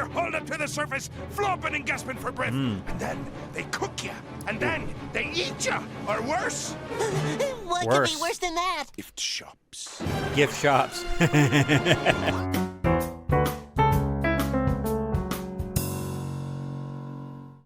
you're hauled up to the surface, flopping and gasping for breath. And then they cook you, and then they eat you, or worse. What could be worse than that? Gift shops. Gift shops.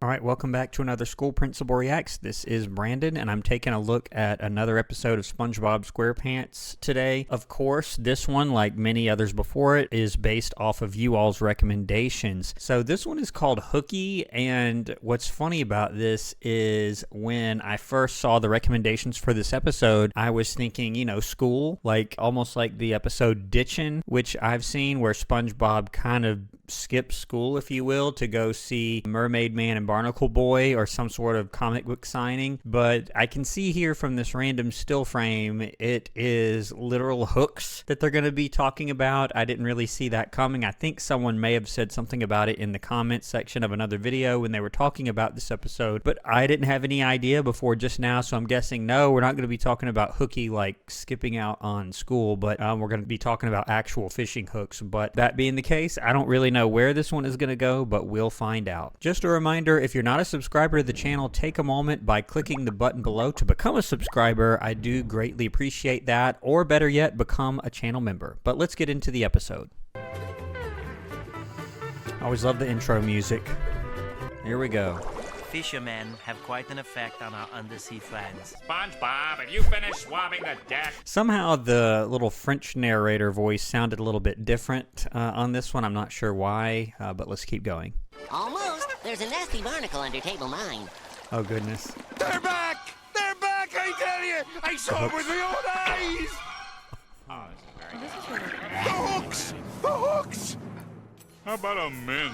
All right, welcome back to another School Principal Reacts. This is Brandon, and I'm taking a look at another episode of SpongeBob SquarePants today. Of course, this one, like many others before it, is based off of you all's recommendations. So this one is called Hooky, and what's funny about this is when I first saw the recommendations for this episode, I was thinking, you know, school, like almost like the episode Ditchin', which I've seen where SpongeBob kind of skips school, if you will, to go see Mermaid Man and Barnacle Boy or some sort of comic book signing. But I can see here from this random still frame, it is literal hooks that they're going to be talking about. I didn't really see that coming. I think someone may have said something about it in the comments section of another video when they were talking about this episode, but I didn't have any idea before just now, so I'm guessing no, we're not going to be talking about Hooky like skipping out on school, but we're going to be talking about actual fishing hooks. But that being the case, I don't really know where this one is going to go, but we'll find out. Just a reminder, if you're not a subscriber to the channel, take a moment by clicking the button below to become a subscriber. I do greatly appreciate that, or better yet, become a channel member. But let's get into the episode. I always love the intro music. Here we go. Fishermen have quite an effect on our undersea friends. SpongeBob, have you finished swabbing the deck? Somehow the little French narrator voice sounded a little bit different on this one. I'm not sure why, but let's keep going. Almost. There's a nasty barnacle under table 9. Oh, goodness. They're back! They're back, I tell you! I saw them with my own eyes! Oh, this is very good. The hooks! The hooks! How about a mint?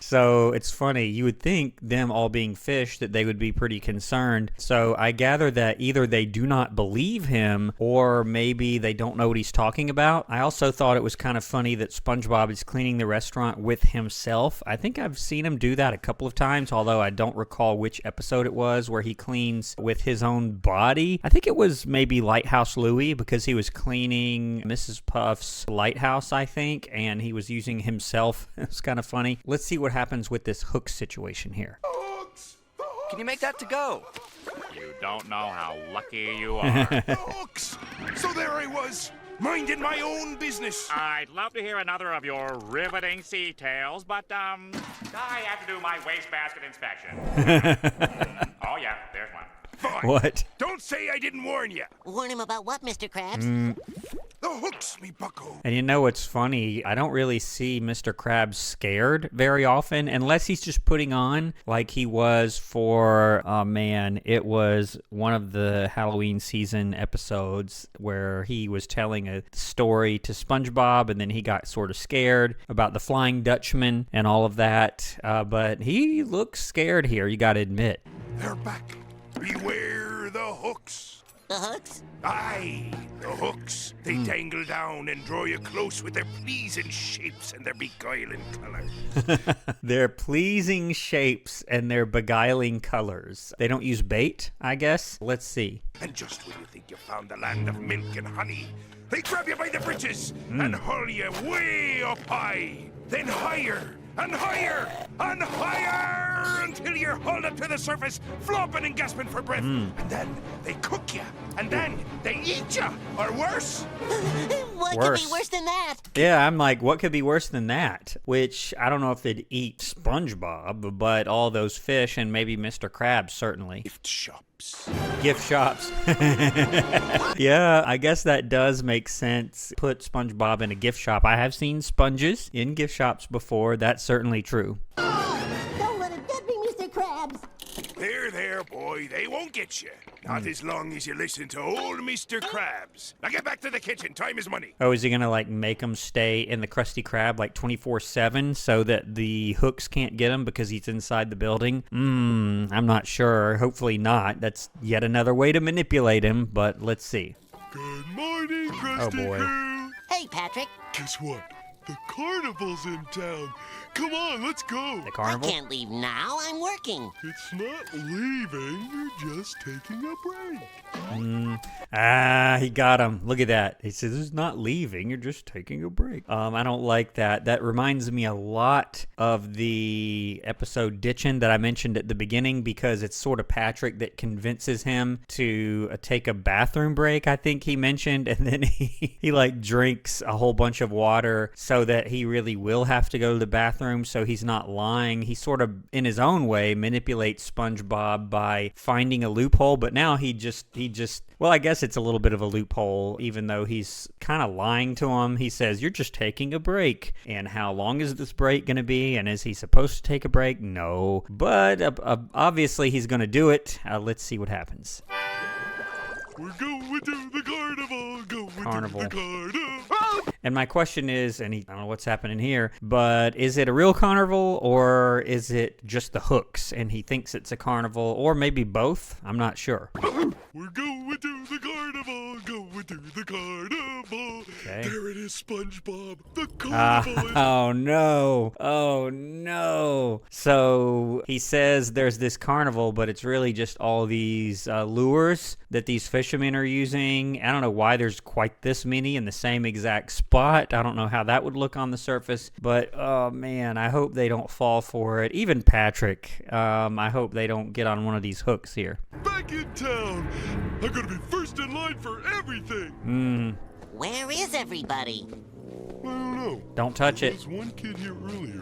So it's funny, you would think them all being fish that they would be pretty concerned. So I gather that either they do not believe him or maybe they don't know what he's talking about. I also thought it was kind of funny that SpongeBob is cleaning the restaurant with himself. I think I've seen him do that a couple of times, although I don't recall which episode it was where he cleans with his own body. I think it was maybe Lighthouse Louie, because he was cleaning Mrs. Puff's lighthouse, I think, and he was using himself. It's kind of funny. Let's see what happens with this hook situation here. The hooks! The hooks! Can you make that to go? You don't know how lucky you are. The hooks! So there I was, minding my own business. I'd love to hear another of your riveting sea tales, but, I have to do my wastebasket inspection. Oh, yeah, there's one. Fine. What? Don't say I didn't warn you. Warn him about what, Mr. Krabs? The hooks, me bucko. And you know what's funny? I don't really see Mr. Krabs scared very often, unless he's just putting on like he was for, oh man, it was one of the Halloween season episodes where he was telling a story to SpongeBob and then he got sort of scared about the Flying Dutchman and all of that. But he looks scared here, you gotta admit. They're back. Beware the hooks. The hooks? Aye, the hooks. They dangle down and draw you close with their pleasing shapes and their beguiling colors. Their pleasing shapes and their beguiling colors. They don't use bait, I guess. Let's see. And just when you think you found the land of milk and honey, they grab you by the britches and haul you way up high. Then higher and higher and higher until you're hauled up to the surface, flopping and gasping for breath. And then they cook you, and then they eat you, or worse. What could be worse than that? Yeah, I'm like, what could be worse than that? Which, I don't know if they'd eat SpongeBob, but all those fish and maybe Mr. Krabs, certainly. Gift shops. Gift shops. Yeah, I guess that does make sense. Put SpongeBob in a gift shop. I have seen sponges in gift shops before. That's certainly true. Don't let him get me, Mr. Krabs. There, boy. They won't get you. Not as long as you listen to old Mr. Krabs. Now get back to the kitchen. Time is money. Oh, is he gonna like make them stay in the Krusty Krab like 24/7 so that the hooks can't get him because he's inside the building? I'm not sure. Hopefully not. That's yet another way to manipulate him, but let's see. Good morning, Krusty Oh, boy. Krab. Hey, Patrick. Guess what? The carnival's in town. Come on, let's go. The I carnival? can't leave now. I'm working. It's not leaving. You're just taking a break. He got him. Look at that. He says, it's not leaving. You're just taking a break. I don't like that. That reminds me a lot of the episode Ditchin' that I mentioned at the beginning, because it's sort of Patrick that convinces him to take a bathroom break, I think he mentioned, and then he like drinks a whole bunch of water so that he really will have to go to the bathroom, so he's not lying. He sort of, in his own way, manipulates SpongeBob by finding a loophole, but now he just, well, I guess it's a little bit of a loophole, even though he's kind of lying to him. He says, you're just taking a break. And how long is this break going to be? And is he supposed to take a break? No. But obviously he's going to do it. Let's see what happens. We're going to the carnival. Going Carnival. to the carnival. And my question is, and I don't know what's happening here, but is it a real carnival or is it just the hooks and he thinks it's a carnival, or maybe both? I'm not sure. We're going to the carnival. Going to the carnival. Okay. There it is, SpongeBob. The carnival is... Oh no. Oh no. So he says there's this carnival, but it's really just all these lures that these fishermen are using. I don't know why there's quite this many in the same exact spot. I don't know how that would look on the surface, but oh man, I hope they don't fall for it. Even Patrick, I hope they don't get on one of these hooks here. Back in town. I'm gonna be first in line for everything. Where is everybody? I don't know. Don't touch There it. was one kid here earlier.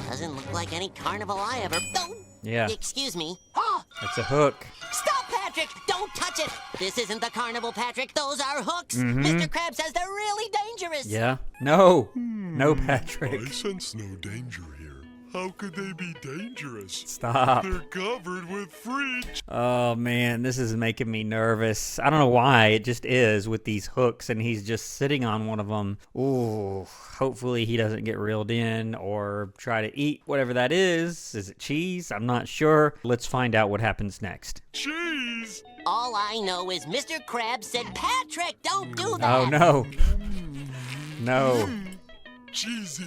Doesn't look like any carnival I ever... Oh! Yeah, Excuse me. Oh! it's a hook. Stop, Patrick! Don't touch it! This isn't the carnival, Patrick. Those are hooks. Mr. Krab says they're really dangerous. Yeah. No. No, Patrick. I sense no danger here. How could they be dangerous? Stop. They're covered with free... Oh man, this is making me nervous. I don't know why, it just is with these hooks, and he's just sitting on one of them. Ooh, hopefully he doesn't get reeled in or try to eat whatever that is. Is it cheese? I'm not sure. Let's find out what happens next. cheese! All I know is Mr. Krab said, Patrick, don't do that! Oh no. No. Cheesy.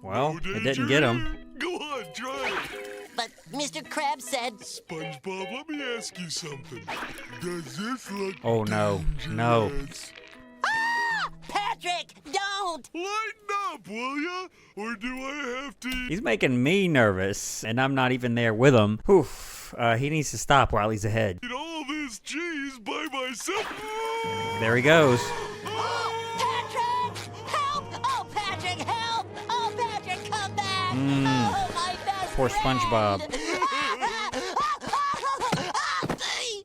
Well, No it danger didn't get him. here. Go on, try it. But Mr. Krab said... SpongeBob, let me ask you something. Does this look Oh no. No. dangerous? Ah! Patrick, don't! Lighten up, will ya? Or do I have to... He's making me nervous, and I'm not even there with him. Oof. He needs to stop while he's ahead. eat all this cheese by myself? There he goes. Oh, Patrick! Help! Oh, Patrick, help! Oh, Patrick, come back! Oh, my best Poor SpongeBob. friend.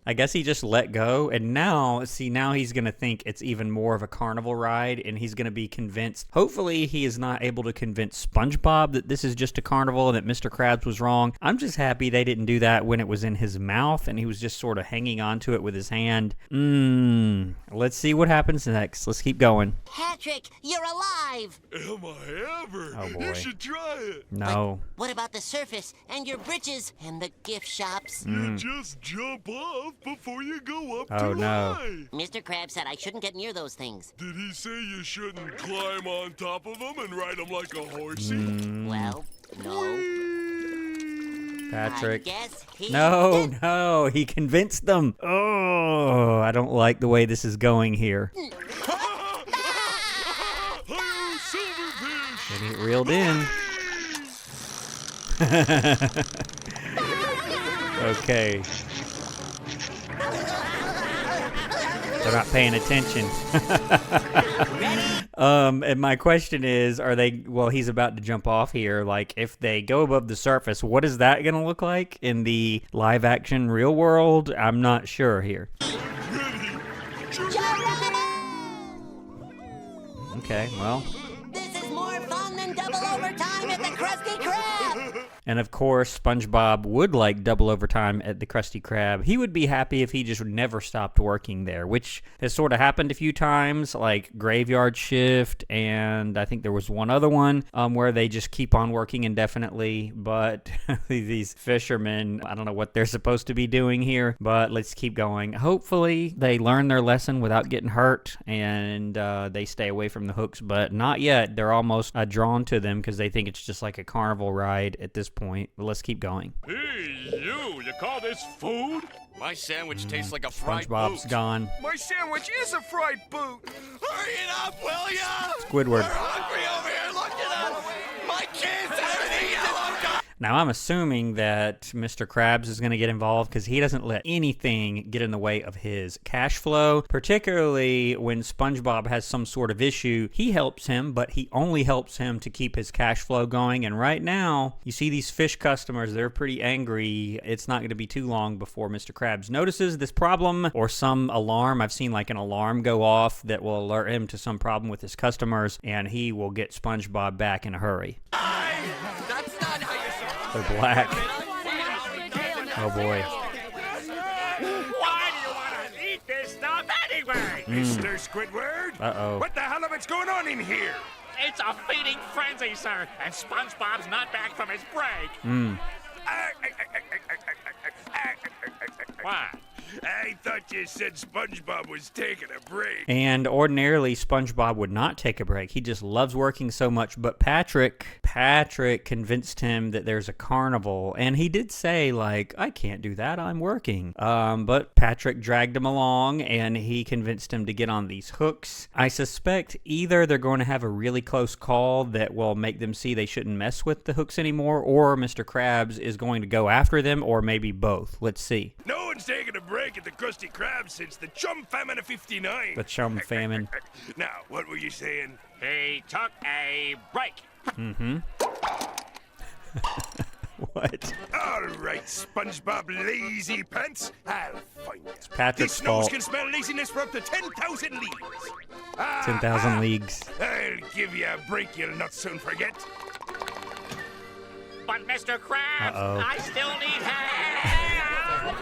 I guess he just let go, and now he's going to think it's even more of a carnival ride, and he's going to be convinced. Hopefully, he is not able to convince SpongeBob that this is just a carnival and that Mr. Krabs was wrong. I'm just happy they didn't do that when it was in his mouth, and he was just sort of hanging on to it with his hand. Let's see what happens next. Let's keep going. Patrick, you're alive! Am I ever? Oh, boy. You should try it. No. What about the surface and your britches and the gift shops? You just jump off before you go up Oh, too no. high. Mr. Krab said I shouldn't get near those things. Did he say you shouldn't climb on top of them and ride them like a horsey? Well, no. Patrick. I guess he... No, he convinced them. Oh, I don't like the way this is going here. Oh, silverfish! Getting it reeled in. Okay. They're not paying attention. And my question is, he's about to jump off here. Like, if they go above the surface, what is that going to look like in the live action real world? I'm not sure here. Okay, well. This is more fun than double overtime at the Krusty Krab! And of course, SpongeBob would like double overtime at the Krusty Krab. He would be happy if he just never stopped working there, which has sort of happened a few times, like Graveyard Shift, and I think there was one other one where they just keep on working indefinitely. But these fishermen, I don't know what they're supposed to be doing here, but let's keep going. Hopefully, they learn their lesson without getting hurt, and they stay away from the hooks, but not yet. They're almost drawn to them because they think it's just like a carnival ride at this point. But let's keep going. Hey, you call this food? My sandwich tastes like a fried SpongeBob's boot. gone. My sandwich is a fried boot. Hurry it up, will ya? Squidward. We're hungry over here. Look at us. My kids haven't eaten. Now, I'm assuming that Mr. Krabs is going to get involved because he doesn't let anything get in the way of his cash flow, particularly when SpongeBob has some sort of issue. He helps him, but he only helps him to keep his cash flow going. And right now, you see these fish customers, they're pretty angry. It's not going to be too long before Mr. Krabs notices this problem or some alarm. I've seen like an alarm go off that will alert him to some problem with his customers, and he will get SpongeBob back in a hurry. That's not how you're supposed They're black. Oh boy. Why do you want to eat this stuff anyway? Mr. Squidward? Uh-oh. What the hell of it's going on in here? It's a feeding frenzy, sir, and SpongeBob's not back from his break. What? I thought you said SpongeBob was taking a break. And ordinarily, SpongeBob would not take a break. He just loves working so much. But Patrick convinced him that there's a carnival. And he did say, like, I can't do that. I'm working. But Patrick dragged him along, and he convinced him to get on these hooks. I suspect either they're going to have a really close call that will make them see they shouldn't mess with the hooks anymore, or Mr. Krabs is going to go after them, or maybe both. Let's see. No one's taken a break at the Krusty Krab since the chum famine of 59. The chum famine. Now, what were you saying? He took a break. What? All right, SpongeBob Lazy Pants. I'll find you. Patrick's This nose fault. can smell laziness for up to 10,000 leagues. 10,000 leagues. I'll give you a break you'll not soon forget. But Mr. Krabs, Uh-oh. I still need help.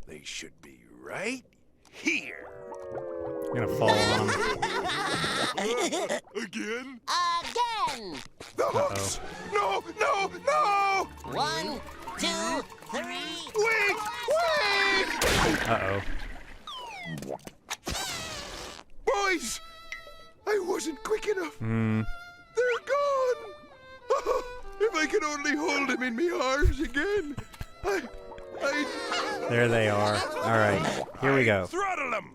They should be right here. I'm gonna fall on him. Again? Again. The hooks! No, no, no! 1, 2, 3. Wait! Uh-oh. Boys! I wasn't quick enough. They're gone! If I could only hold him in my arms again. There they are. All right, here we go. Throttle them!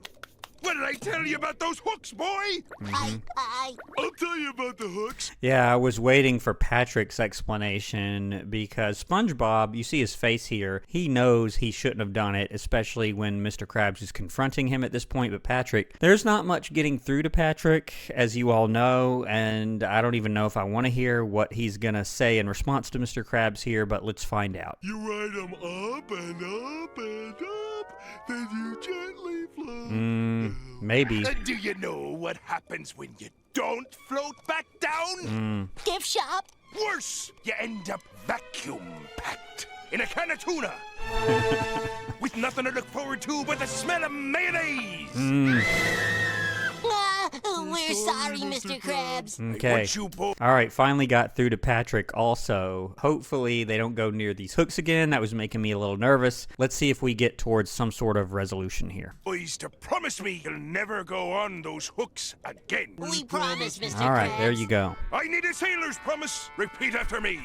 What did I tell you about those hooks, boy? I'll tell you about the hooks. Yeah, I was waiting for Patrick's explanation because SpongeBob, you see his face here, he knows he shouldn't have done it, especially when Mr. Krabs is confronting him at this point. But Patrick, there's not much getting through to Patrick, as you all know, and I don't even know if I want to hear what he's going to say in response to Mr. Krabs here, but let's find out. You ride them up and up and up, then you gently float. Maybe. Do you know what happens when you don't float back down? Gift shop. Worse, you end up vacuum packed in a can of tuna. With nothing to look forward to but the smell of mayonnaise. We're sorry, Mr. Krabs. Okay. Want you both All right, finally got through to Patrick also. Hopefully they don't go near these hooks again. That was making me a little nervous. Let's see if we get towards some sort of resolution here. boys to promise me you'll never go on those hooks again. We promise, Mr. All right, Krabs. there you go. I need a sailor's promise. Repeat after me.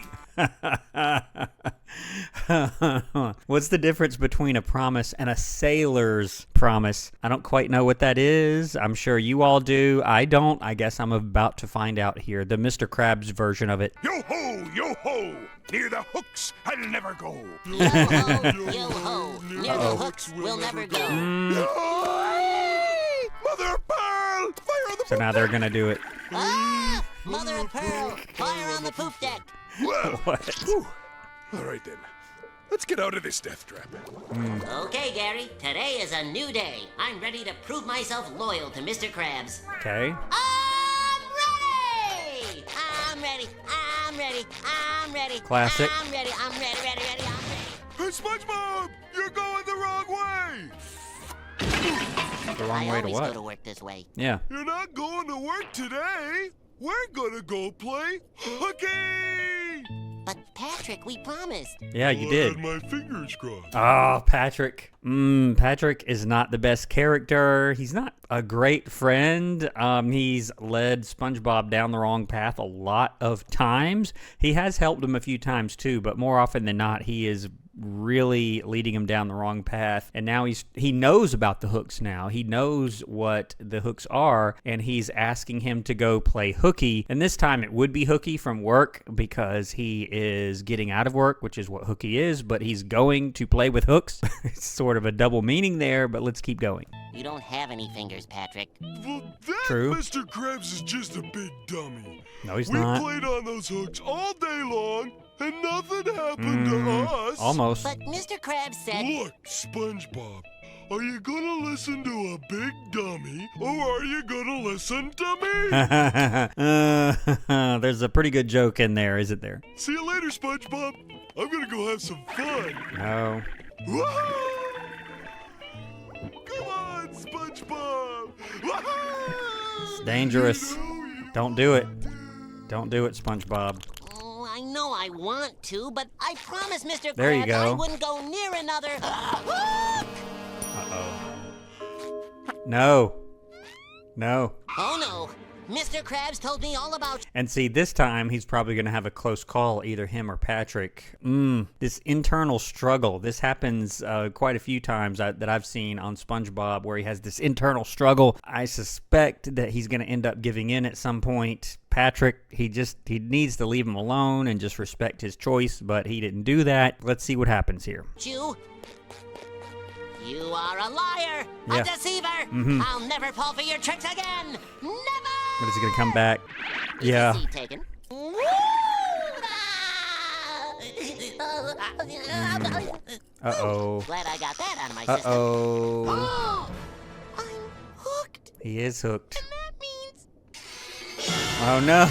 What's the difference between a promise and a sailor's promise? I don't quite know what that is. I'm sure you all do. I don't. I guess I'm about to find out here. The Mr. Krabs version of it. Yo ho, yo ho. Near the hooks, I'll never go. Yo ho, yo ho. Near the hooks, we'll never go. Hey, Mother of Pearl, fire on the So now they're going to do it. Ah! Mother of Pearl, fire on the poop deck. Well, What? whew. All right then. Let's get out of this death trap. Okay, Gary, today is a new day. I'm ready to prove myself loyal to Mr. Krabs. Okay. I'm ready! I'm ready. I'm ready. ready. I'm ready. Classic. I'm ready. I'm ready. I'm ready. Hey, SpongeBob! You're going the wrong way! The wrong I way to always what? go to work this way. Yeah. You're not going to work today! We're gonna go play hooky! But Patrick, we promised. Yeah, you I did. had my fingers crossed. Oh, Patrick. Patrick is not the best character. He's not a great friend. He's led SpongeBob down the wrong path a lot of times. He has helped him a few times too, but more often than not, he is really leading him down the wrong path. And now he knows about the hooks now. He knows what the hooks are, and he's asking him to go play hooky. And this time it would be hooky from work because he is getting out of work, which is what hooky is, but he's going to play with hooks. It's sort of a double meaning there, but let's keep going. You don't have any fingers, Patrick. Well, that True. Mr. Krabs is just a big dummy. No, he's We not. played on those hooks all day long, and nothing happened to us. Almost. But Mr. Krabs said... Look, SpongeBob, are you gonna listen to a big dummy, or are you gonna listen to me? There's a pretty good joke in there, isn't there? See you later, SpongeBob. I'm gonna go have some fun. No. Woohoo! Come on, SpongeBob! Woohoo! It's dangerous. You know you Don't do it. Don't do it, SpongeBob. Oh, I know I want to, but I promised Mr. There you Krabs go. I wouldn't go near another hook! Uh-oh. No. No. Oh no, Mr. Krabs told me all about... And see, this time he's probably going to have a close call, either him or Patrick. This internal struggle. This happens quite a few times that I've seen on SpongeBob, where he has this internal struggle. I suspect that he's going to end up giving in at some point. Patrick, he needs to leave him alone and just respect his choice, but he didn't do that. Let's see what happens here. You are a liar, Yeah. a deceiver. I'll never fall for your tricks again. Never! But is he going to come back? Yeah. Seat taken. Uh-oh. Glad I got that out of my system. Uh-oh. Oh, I'm hooked. He is hooked. That means... Oh, no.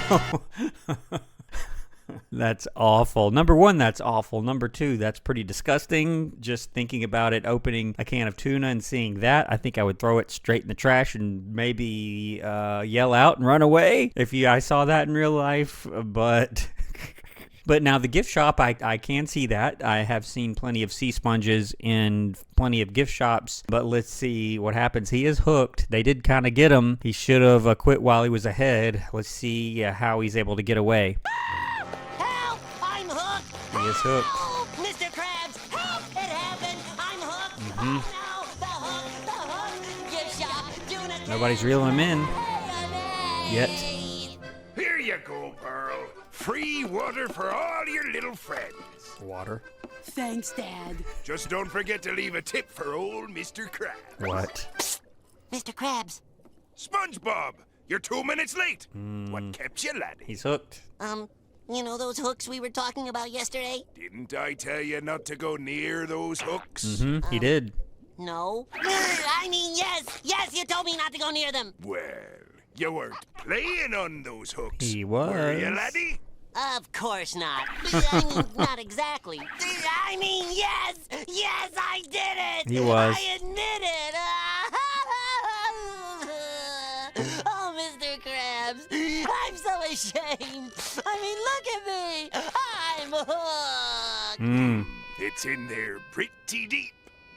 That's awful. Number one, that's awful. Number two, that's pretty disgusting. Just thinking about it, opening a can of tuna and seeing that, I think I would throw it straight in the trash and maybe yell out and run away if I saw that in real life. But now the gift shop, I can see that. I have seen plenty of sea sponges in plenty of gift shops. But let's see what happens. He is hooked. They did kind of get him. He should have quit while he was ahead. Let's see how he's able to get away. Help! I'm hooked! He is hooked. Help! Mr. Krabs, help! It happened! I'm hooked! Oh no! The hook! Gift shop! Tuna can. Nobody's reeling him in yet. Here you go, Pearl. Free water for all your little friends. Water. Thanks, Dad. Just don't forget to leave a tip for old Mr. Krabs. What? Mr. Krabs, SpongeBob, you're 2 minutes late. What kept you, laddie? He's hooked. you know those hooks we were talking about yesterday? Didn't I tell you not to go near those hooks? He did. No. I mean, yes! Yes, you told me not to go near them! Well, you weren't playing on those hooks. He Were you, was. laddie? Of course not. I mean, not exactly. I mean, yes! Yes, I did it! He was. I admit it! Oh, Mr. Krabs, I'm so ashamed. I mean, look at me. I'm hooked. It's in there pretty deep.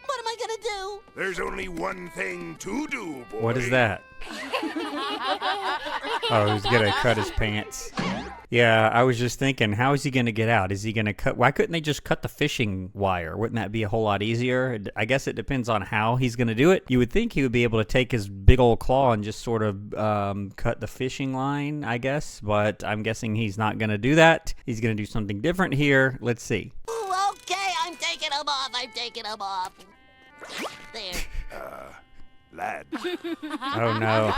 What am I gonna do? There's only one thing to do, boy. What is that? Oh, he's gonna cut his pants. Yeah, I was just thinking, how is he gonna get out? Is he gonna cut? Why couldn't they just cut the fishing wire? Wouldn't that be a whole lot easier? I guess it depends on how he's gonna do it. You would think he would be able to take his big old claw and just sort of cut the fishing line, I guess. But I'm guessing he's not gonna do that. He's gonna do something different here. Let's see. Ooh, okay, I'm taking them off. I'm taking them off. There. Lad, Oh no.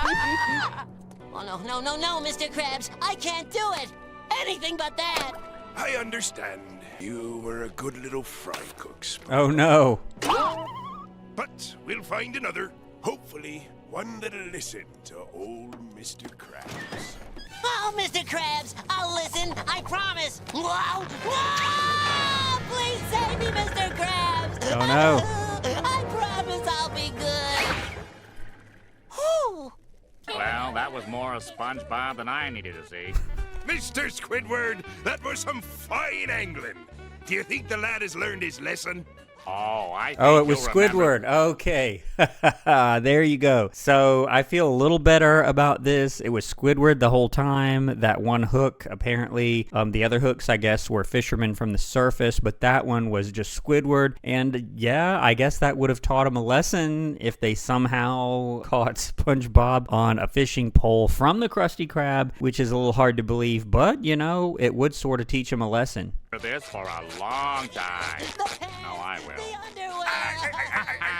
Oh, no, Mr. Krabs. I can't do it. Anything but that. I understand. You were a good little fry cook, Oh no. but we'll find another. Hopefully, one that'll listen to old Mr. Krabs. Oh, Mr. Krabs, I'll listen again. I promise. Whoa! Whoa! Please save me, Mr. Krabs. Oh, no. I promise I'll be good. Whew. Well, that was more of SpongeBob than I needed to see. Mr. Squidward, that was some fine angling. Do you think the lad has learned his lesson? Oh, I think Oh, it was you'll remember- Squidward. Okay. There you go. So I feel a little better about this. It was Squidward the whole time. That one hook, apparently, the other hooks, I guess, were fishermen from the surface, but that one was just Squidward. And yeah, I guess that would have taught him a lesson if they somehow caught SpongeBob on a fishing pole from the Krusty Krab, which is a little hard to believe, but, you know, it would sort of teach him a lesson. this for a long time. The pants, Oh, I will. the underwear.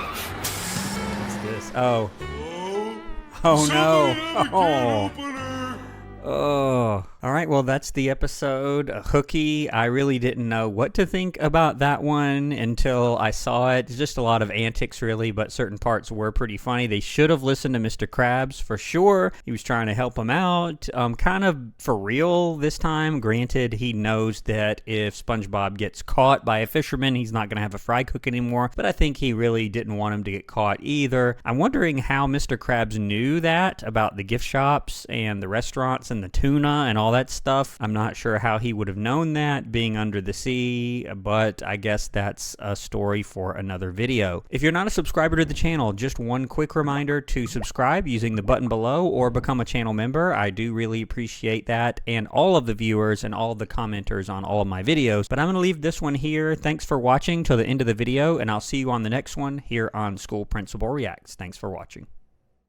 What's this? Oh. Oh, no. Oh. Oh. All right, well, that's the episode. Hooky, I really didn't know what to think about that one until I saw it. It's just a lot of antics, really, but certain parts were pretty funny. They should have listened to Mr. Krabs for sure. He was trying to help him out. Kind of for real this time. Granted, he knows that if SpongeBob gets caught by a fisherman, he's not going to have a fry cook anymore, but I think he really didn't want him to get caught either. I'm wondering how Mr. Krabs knew that about the gift shops and the restaurants and the tuna and all that stuff. I'm not sure how he would have known that being under the sea, but I guess that's a story for another video. If you're not a subscriber to the channel, just one quick reminder to subscribe using the button below or become a channel member. I do really appreciate that, and all of the viewers and all of the commenters on all of my videos. But I'm going to leave this one here. Thanks for watching till the end of the video, and I'll see you on the next one here on School Principal Reacts. Thanks for watching.